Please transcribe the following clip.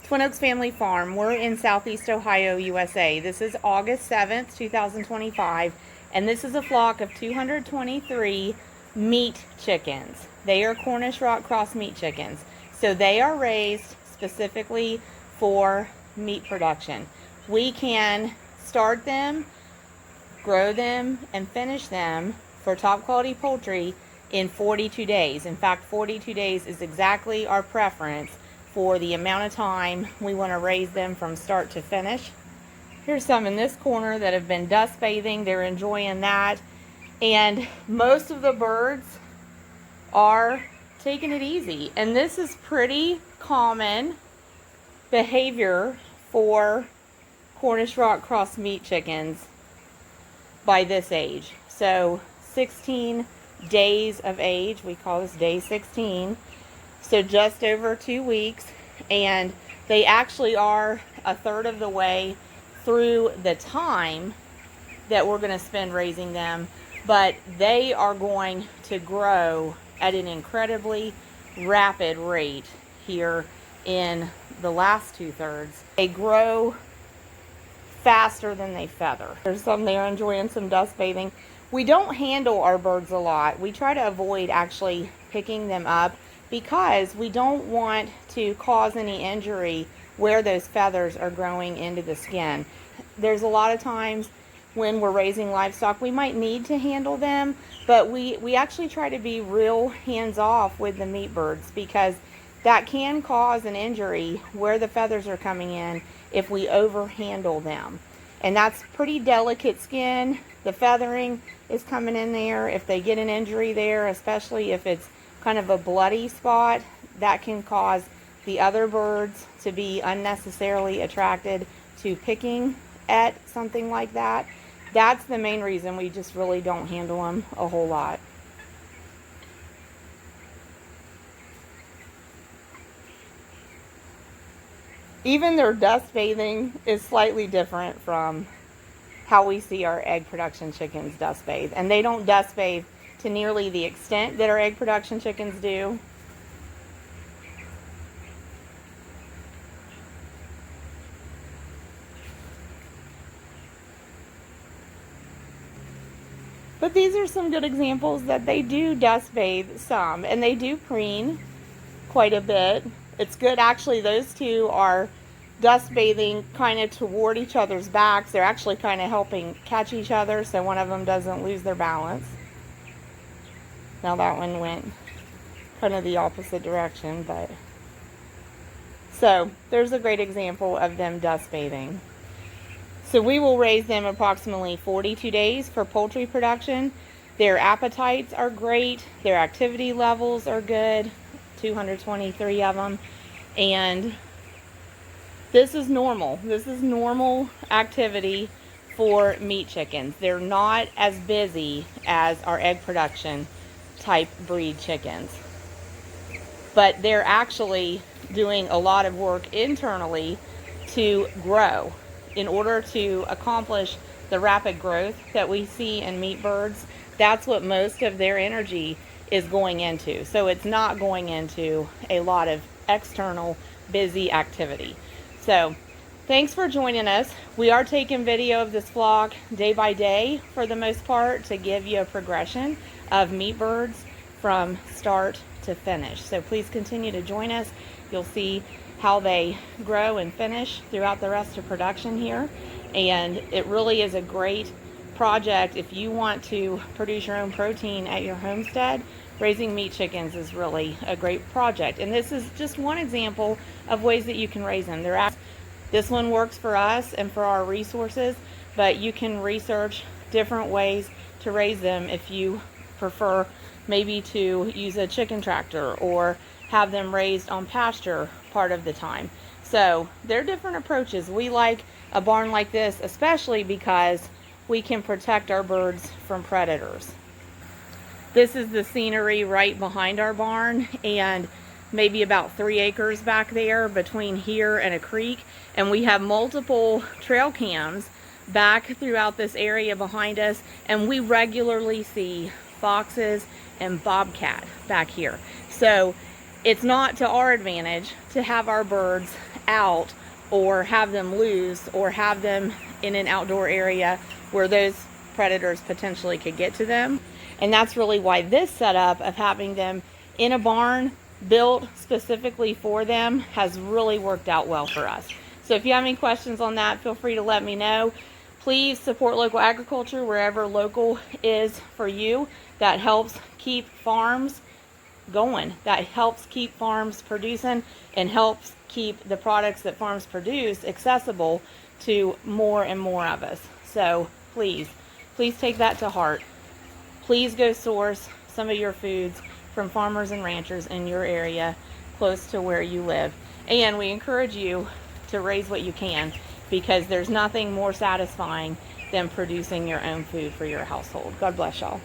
Twin Oaks Family Farm. We're in Southeast Ohio, USA. This is August 7th, 2025, and this is a flock of 223 meat chickens. They are Cornish rock cross meat chickens. So they are raised specifically for meat production. We can start them, grow them, and finish them for top quality poultry in 42 days. In fact, 42 days is exactly our preference for the amount of time we want to raise them from start to finish. Here's some in this corner that have been dust bathing. They're enjoying that. And most of the birds are taking it easy. And this is pretty common behavior for Cornish rock cross meat chickens by this age. So 16 days of age, we call this day 16. So just over 2 weeks, and they actually are a third of the way through the time that we're going to spend raising them, but they are going to grow at an incredibly rapid rate here in the last 2/3. They grow faster than they feather. There's some there enjoying some dust bathing. We don't handle our birds a lot. We try to avoid actually picking them up because we don't want to cause any injury where those feathers are growing into the skin. There's a lot of times when we're raising livestock, we might need to handle them, but we actually try to be real hands-off with the meat birds because that can cause an injury where the feathers are coming in if we overhandle them. And that's pretty delicate skin. The feathering is coming in there. If they get an injury there, especially if it's kind of a bloody spot, that can cause the other birds to be unnecessarily attracted to picking at something like that. That's the main reason we just really don't handle them a whole lot. Even their dust bathing is slightly different from how we see our egg production chickens dust bathe. And they don't dust bathe to nearly the extent that our egg production chickens do. But these are some good examples that they do dust bathe some, and they do preen quite a bit. It's good, actually. Those two are dust bathing kind of toward each other's backs. They're actually kind of helping catch each other so one of them doesn't lose their balance. Now that one went kind of the opposite direction, but so there's a great example of them dust bathing. So we will raise them approximately 42 days for poultry production. Their appetites are great. Their activity levels are good. 223 of them. And this is normal. This is normal activity for meat chickens. They're not as busy as our egg production type breed chickens. But they're actually doing a lot of work internally to grow in order to accomplish the rapid growth that we see in meat birds. That's what most of their energy is going into. So it's not going into a lot of external busy activity. So thanks for joining us. We are taking video of this flock day by day for the most part to give you a progression of meat birds from start to finish. So please continue to join us. You'll see how they grow and finish throughout the rest of production here. And it really is a great project if you want to produce your own protein at your homestead. Raising meat chickens is really a great project. And this is just one example of ways that you can raise them. This one works for us and for our resources, but you can research different ways to raise them if you prefer maybe to use a chicken tractor or have them raised on pasture part of the time. So there are different approaches. We like a barn like this, especially because we can protect our birds from predators. This is the scenery right behind our barn, and maybe about 3 acres back there between here and a creek. And we have multiple trail cams back throughout this area behind us, and we regularly see foxes and bobcat back here. So it's not to our advantage to have our birds out or have them loose or have them in an outdoor area where those predators potentially could get to them. And that's really why this setup of having them in a barn built specifically for them has really worked out well for us. So if you have any questions on that, feel free to let me know. Please support local agriculture wherever local is for you. That helps keep farms going. That helps keep farms producing and helps keep the products that farms produce accessible to more and more of us. So please take that to heart. Please go source some of your foods from farmers and ranchers in your area close to where you live. And we encourage you to raise what you can, because there's nothing more satisfying than producing your own food for your household. God bless y'all.